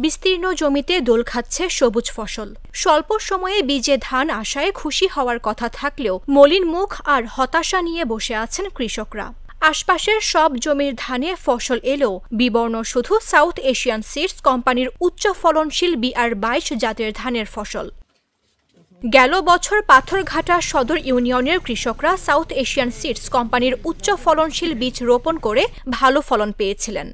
বিস্তীর্ণ জমিতে দোল খাচ্ছে সবুজ ফসল। স্বল্প সময়ে বীজে ধান আসায় খুশি হওয়ার কথা থাকলেও মলিন মুখ আর হতাশা নিয়ে বসে আছেন কৃষকরা। আশপাশের সব জমির ধানে ফসল এলেও বিবর্ণ শুধু সাউথ এশিয়ান সিডস কোম্পানির উচ্চ ফলনশীল BR-22 জাতের ধানের ফসল। গেল বছর পাথরঘাটা সদর ইউনিয়নের কৃষকরা সাউথ এশিয়ান সিডস কোম্পানির উচ্চ ফলনশীল বীজ রোপণ করে ভালো ফলন পেয়েছিলেন।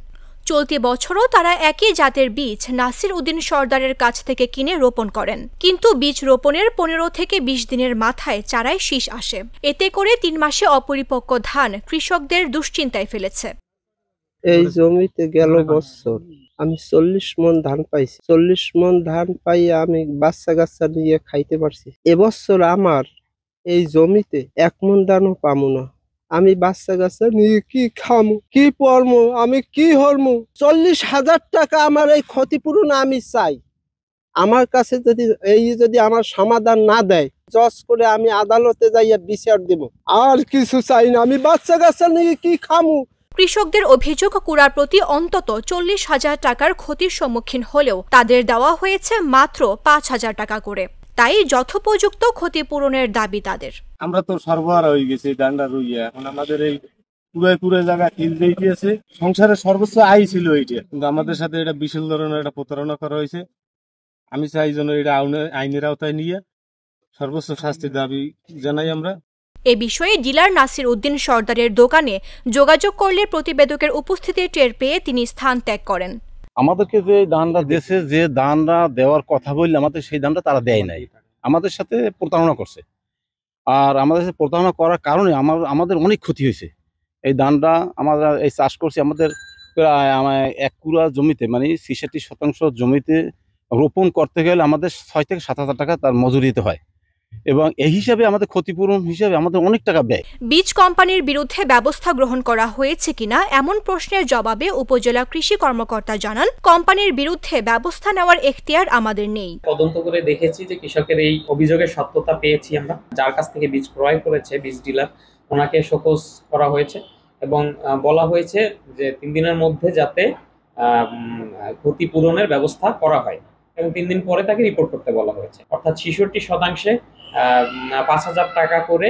চলতি বছরও তারা একই জাতের বীজ নাসির উদ্দিন সর্দারের কাছ থেকে কিনে রোপণ করেন, কিন্তু বীজ রোপণের 15 থেকে 20 দিনের মাথায় চারায় শীষ আসে। এতে করে 3 মাসে অপরিপক্ক ধান কৃষকদের দুশ্চিন্তায় ফেলেছে। এই জমিতে গেল বছর আমি 40 মণ ধান পাইছি। 40 মণ ধান পাইয়ে আমি বাচ্চা কাচ্চা নিয়ে খাইতে পারছি। এবছর আমার এই জমিতে 1 মণ ধানও পামু না। আমি বাচ্চা কাচ্চা নিয়ে কি খামু, কি পরমু, আমি কি হরমু? 40,000 টাকা আমার এই ক্ষতিপূরণ আমি চাই। আমার কাছে যদি আমার সমাধান না দেয়, জজ করে আমি আদালতে যাইয়া বিচার দেব। আর কিছু চাই না, আমি বাচ্চা কাচ্চা নিয়ে কি খামু? কৃষকদের অভিযোগ, কুড়ার প্রতি অন্তত 40,000 টাকার ক্ষতির সম্মুখীন হলেও তাদের দেওয়া হয়েছে মাত্র 5,000 টাকা করে। তাই যথোপযুক্ত ক্ষতিপূরণের দাবি তাদের। আমরা তো সর্বহারা হয়ে গেছি ডান্ডা রুইয়া। এখন আমাদের এই পুরো জায়গা কিল দিয়ে দিয়েছে। সংসারের সর্বোচ্চ আয় ছিল এইটা, কিন্তু আমাদের সাথে এটা বিশাল ধরনের একটা প্রতারণা করা হয়েছে। আমি চাই যেন এটা আইনের আওতায় নিয়ে সর্বোচ্চ শাস্তির দাবি জানাই আমরা। এ বিষয়ে ডিলার নাসির উদ্দিন সর্দারের দোকানে যোগাযোগ করলে প্রতিবেদকের উপস্থিতি টের পেয়ে তিনি স্থান ত্যাগ করেন। আমাদেরকে যে দানটা দেশে যে দানটা দেওয়ার কথা বললে আমাদের সেই দানটা তারা দেয় নাই, আমাদের সাথে প্রতারণা করছে। আর আমাদের সাথে প্রতারণা করার কারণে আমাদের অনেক ক্ষতি হয়েছে। এই দানটা আমরা এই চাষ করছি আমাদের 1 কুড়া জমিতে, মানে 66% জমিতে রোপণ করতে গেলে আমাদের 6 থেকে 7,000 টাকা তার মজুরি দিতে হয়, এবং এই হিসাবে আমাদের ক্ষতিপূরণ হিসাবে আমাদের অনেক টাকা ব্যয়। বীজ কোম্পানির বিরুদ্ধে ব্যবস্থা গ্রহণ করা হয়েছে কিনা এমন প্রশ্নের জবাবে উপজেলা কৃষি কর্মকর্তা জানান, কোম্পানির বিরুদ্ধে ব্যবস্থা নেওয়ার এখতিয়ার আমাদের নেই। তদন্ত করে দেখেছি যে কৃষকের এই অভিযোগের সত্যতা পেয়েছি আমরা। যার কাছ থেকে বীজ ক্রয় করেছে বীজ ডিলার, ওনাকে শোকজ করা হয়েছে এবং বলা হয়েছে যে 3 দিনের মধ্যে যাতে ক্ষতিপূরণের ব্যবস্থা করা হয় এবং 3 দিন পরে তাকে রিপোর্ট করতে বলা হয়েছে। অর্থাৎ 66% 5,000 টাকা করে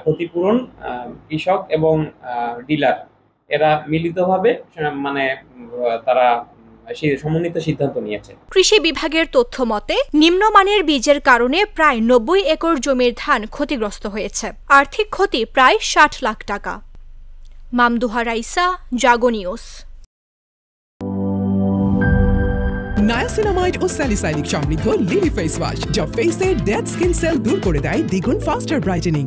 ক্ষতিপূরণ কৃষক এবং ডিলার এরা মিলিতভাবে মানে তারা সমন্বিত সিদ্ধান্ত নিয়েছে। কৃষি বিভাগের তথ্য মতে নিম্নমানের বীজের কারণে প্রায় 90 একর জমির ধান ক্ষতিগ্রস্ত হয়েছে। আর্থিক ক্ষতি প্রায় 60 লাখ টাকা। মামদুহা রাইসা, জাগো নিউজ। নায়াসিনামাইড ও স্যালিসাইলিক সমৃদ্ধ লিলি ফেস ওয়াশ, যা ফেসের ডেড স্কিন সেল দূর করে দেয় দ্বিগুণ ফাস্টার ব্রাইটেনিং।